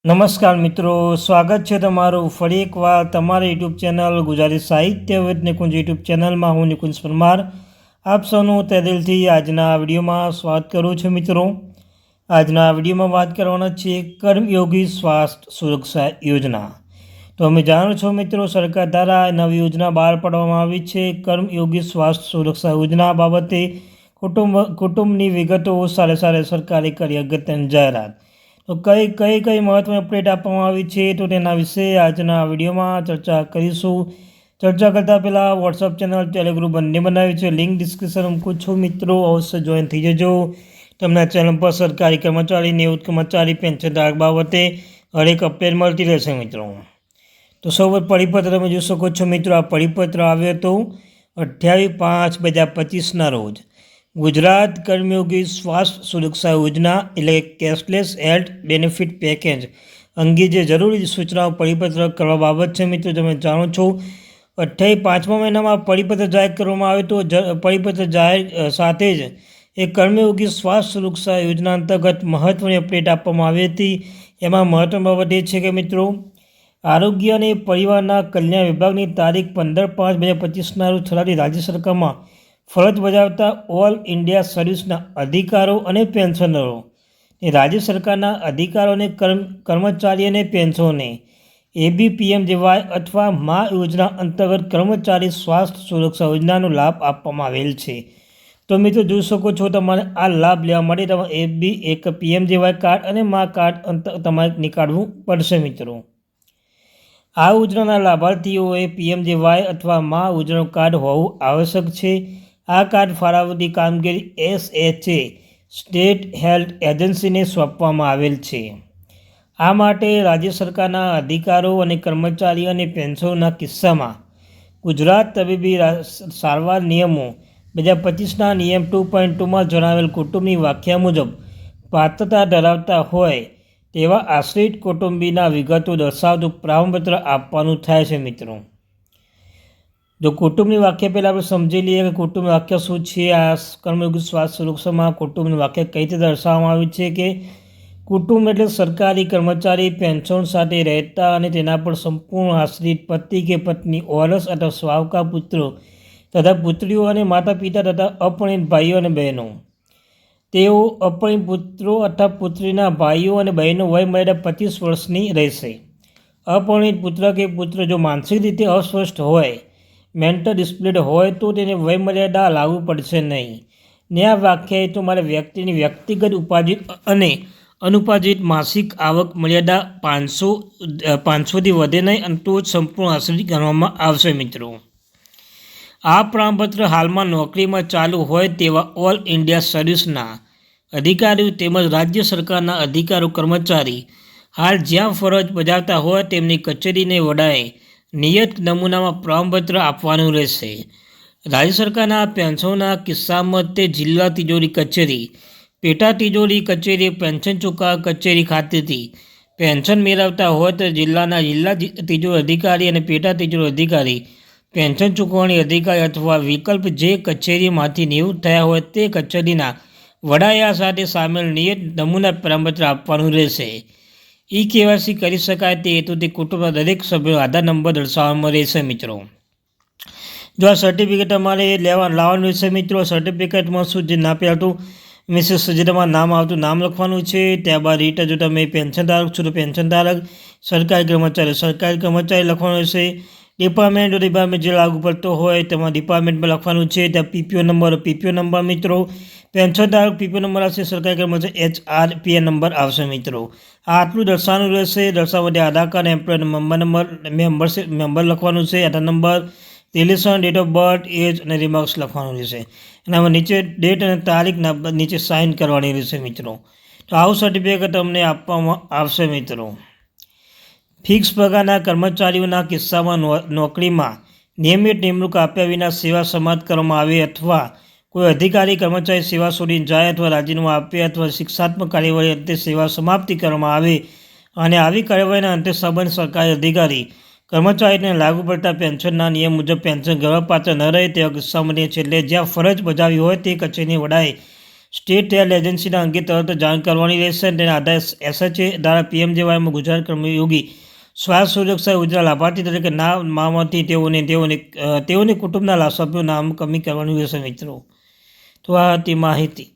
નમસ્કાર મિત્રો, સ્વાગત છે તમારું ફરી એકવાર તમારી યુટ્યુબ ચેનલ ગુજરાતી સાહિત્ય વિદ નિકુંજ યુટ્યુબ ચેનલમાં. હું નિકુંજ પરમાર આપ સૌનું તહે દિલથી આજના વિડીયોમાં સ્વાગત કરું છું. મિત્રો, આજના વિડીયોમાં વાત કરવાના છે કર્મયોગી સ્વાસ્થ્ય સુરક્ષા યોજના. તો અમે જાણો છો મિત્રો, સરકાર દ્વારા નવી યોજના બહાર પાડવામાં આવી છે. કર્મયોગી સ્વાસ્થ્ય સુરક્ષા યોજના બાબતે કુટુંબની વિગતો સાથે સરકારે કરી અગત્યની જાહેરાત. તો કઈ મહત્વની અપડેટ આપવામાં આવી છે તો તેના વિશે આજના વિડીયોમાં ચર્ચા કરીશું. ચર્ચા કરતાં પહેલાં વોટ્સઅપ ચેનલ, ટેલિગ્રુપ બંને બનાવી છે. લિંક ડિસ્ક્રિપ્શન મૂકું છું. મિત્રો, અવશ્ય જોઈન થઈ જજો. તમને ચેનલ પર સરકારી કર્મચારી, નિવૃત્ત કર્મચારી, પેન્શન ધારક બાબતે હરેક અપડેટ મળતી રહેશે. મિત્રો, તો સૌ પરિપત્ર તમે જોઈ શકો છો. મિત્રો, આ પરિપત્ર આવ્યો હતો 28/5/2025ના રોજ. ગુજરાત કર્મયોગી સ્વાસ્થ્ય સુરક્ષા યોજના એટલે કેશલેસ હેલ્થ બેનિફિટ પેકેજ અંગે જે જરૂરી સૂચનાઓ પરિપત્ર કરવા બાબત છે. મિત્રો, તમે જાણો છો 5મા મહિનામાં પરિપત્ર જાહેર કરવામાં આવ્યો તો પરિપત્ર જાહેર સાથે જ એ કર્મયોગી સ્વાસ્થ્ય સુરક્ષા યોજના અંતર્ગત મહત્ત્વની અપડેટ આપવામાં આવી હતી. એમાં મહત્વની બાબત એ છે કે મિત્રો, આરોગ્ય અને પરિવારના કલ્યાણ વિભાગની તારીખ 15/5/2025ના રોજ થનારી રાજ્ય સરકારમાં ફરજ બજાવતા ઓલ ઇન્ડિયા સર્વિસના અધિકારો અને પેન્શનરો, રાજ્ય સરકારના અધિકારો અને કર્મચારી અને પેન્શનોને ABPMJY અથવા મા યોજના અંતર્ગત કર્મચારી સ્વાસ્થ્ય સુરક્ષા યોજનાનો લાભ આપવામાં આવેલ છે. તો મિત્રો, જોઈ શકો છો, તમારે આ લાભ લેવા માટે તમારે એક PMJY કાર્ડ અને મા કાર્ડ તમારે નીકાળવું પડશે. મિત્રો, આ યોજનાના લાભાર્થીઓએ PMJY અથવા મા યોજનાનું કાર્ડ હોવું આવશ્યક છે. આ કાર્ડ ફાળવણી કામગીરી SHA સ્ટેટ હેલ્થ એજન્સીને સોંપવામાં આવેલ છે. આ માટે રાજ્ય સરકારના અધિકારો અને કર્મચારી અને પેન્શનોના કિસ્સામાં ગુજરાત તબીબી સારવાર નિયમો 2025ના નિયમ 2.2માં જણાવેલ કુટુંબની વ્યાખ્યા મુજબ પાત્રતા ધરાવતા હોય તેવા આશ્રિત કુટુંબીના વિગતો દર્શાવતું પ્રમાણપત્ર આપવાનું થાય છે. મિત્રો, જો કુટુંબની વ્યાખ્યા પહેલાં આપણે સમજી લઈએ કે કુટુંબની વ્યાખ્યા શું છે. આ કર્મયોગી સ્વાસ્થ્ય સુરક્ષામાં કુટુંબની વ્યાખ્યા કઈ રીતે દર્શાવવામાં આવી છે કે કુટુંબ એટલે સરકારી કર્મચારી, પેન્શન સાથે રહેતા અને તેના પર સંપૂર્ણ આશ્રિત પતિ કે પત્ની, ઓરસ અથવા સ્વાવકા પુત્રો તથા પુત્રીઓ અને માતા પિતા તથા અપરિણીત ભાઈઓ અને બહેનો. તેઓ અપરિણીત પુત્રો અથવા પુત્રીના ભાઈઓ અને બહેનો વય મર્યાદા 25 વર્ષની રહેશે. અપરિણીત પુત્ર કે પુત્ર જો માનસિક રીતે અસ્વસ્થ હોય, મેન્ટલ ડિસ્પ્લેડ હોય તો તેને વયમર્યાદા લાગુ પડશે નહીં. ને આ વ્યાખ્યાએ તો મારે વ્યક્તિની વ્યક્તિગત ઉપાર્જિત અને અનુપાર્જિત માસિક આવક મર્યાદા 500થી વધે નહીં અને તો જ સંપૂર્ણ આશ્રિત ગણવામાં આવશે. મિત્રો, આ પ્રમાણપત્ર હાલમાં નોકરીમાં ચાલુ હોય તેવા ઓલ ઇન્ડિયા સર્વિસના અધિકારીઓ તેમજ રાજ્ય સરકારના અધિકારો કર્મચારી હાલ જ્યાં ફરજ બજાવતા હોય તેમની કચેરીને વડાએ નિયત નમૂનામાં પ્રમાણપત્ર આપવાનું રહેશે. રાજ્ય સરકારના પેન્શનના કિસ્સામાં તે જિલ્લા તિજોરી કચેરી, પેટા તિજોરી કચેરી, પેન્શન ચૂકવવા કચેરી ખાતેથી પેન્શન મેળવતા હોય તો જિલ્લા તિજોરી અધિકારી અને પેટા તિજોરી અધિકારી, પેન્શન ચૂકવણી અધિકારી અથવા વિકલ્પ જે કચેરીમાંથી નિવૃત્ત થયા હોય તે કચેરીના વડાયા સાથે સામેલ નિયત નમૂના પ્રમાણપત્ર આપવાનું રહેશે. KYC કરી શકાય તે હેતુથી કુટુંબના દરેક સભ્યો આધાર નંબર દર્શાવવામાં રહેશે. મિત્રો, જો આ સર્ટિફિકેટ તમારે લાવવાનું રહેશે. મિત્રો, સર્ટિફિકેટમાં શું જે ના પહેલાં મિસિસ જે તમારું નામ આવતું નામ લખવાનું છે. ત્યારબાદ રીતે જો તમે પેન્શન ધારક છો તો પેન્શન ધારક, સરકારી કર્મચારી લખવાનું રહેશે. ડિપાર્ટમેન્ટ જે લાગુ પડતો હોય તેમાં ડિપાર્ટમેન્ટમાં લખવાનું છે. ત્યાં PPO નંબર મિત્રો, પેન્શન ધારક PPO નંબર આવશે, સરકારી કર્મચારી HRPN નંબર આવશે. મિત્રો, આટલું દર્શાવવાનું રહેશે. દર્શાવવા માટે આધાર કાર્ડ, એમ્પ્લોયર મેમ્બર લખવાનું છે, Aadhaar number, relation, date of birth, age અને રિમાર્ક્સ લખવાનું રહેશે. અને આમાં નીચે ડેટ અને તારીખ નીચે સાઇન કરવાની રહેશે. મિત્રો, તો આવું સર્ટિફિકેટ તમને આપવામાં આવશે. મિત્રો, ફિક્સ પગારના કર્મચારીઓના કિસ્સામાં નોકરીમાં નિયમિત નિમણૂક આપ્યા વિના સેવા સમાપ્ત કરવામાં આવે અથવા કોઈ અધિકારી કર્મચારી સેવા છોડીને જાય અથવા રાજીનામું આપે અથવા શિક્ષાત્મક કાર્યવાહી અંતે સેવા સમાપ્તિ કરવામાં આવે અને આવી કાર્યવાહીના અંતે સંબંધિત સરકારી અધિકારી કર્મચારીને લાગુ પડતા પેન્શનના નિયમ મુજબ પેન્શન ગણવાપાત્ર ન રહે તેવા કિસ્સામાં છેલ્લે જ્યાં ફરજ બજાવી હોય તે કચેરીની વડાએ સ્ટેટ હેલ્થ એજન્સીના અંગે તરત જાણ કરવાની રહેશે અને તેના આધારે SHA દ્વારા PMJYમાં ગુજરાત કર્મયોગી સ્વાસ્થ્ય સુરક્ષા યોજના લાભાર્થી તરીકે નામમાંથી તેઓને કુટુંબના સભ્યો નામ કમી કરવાની રહેશે મિત્રો. તો આ હતી માહિતી.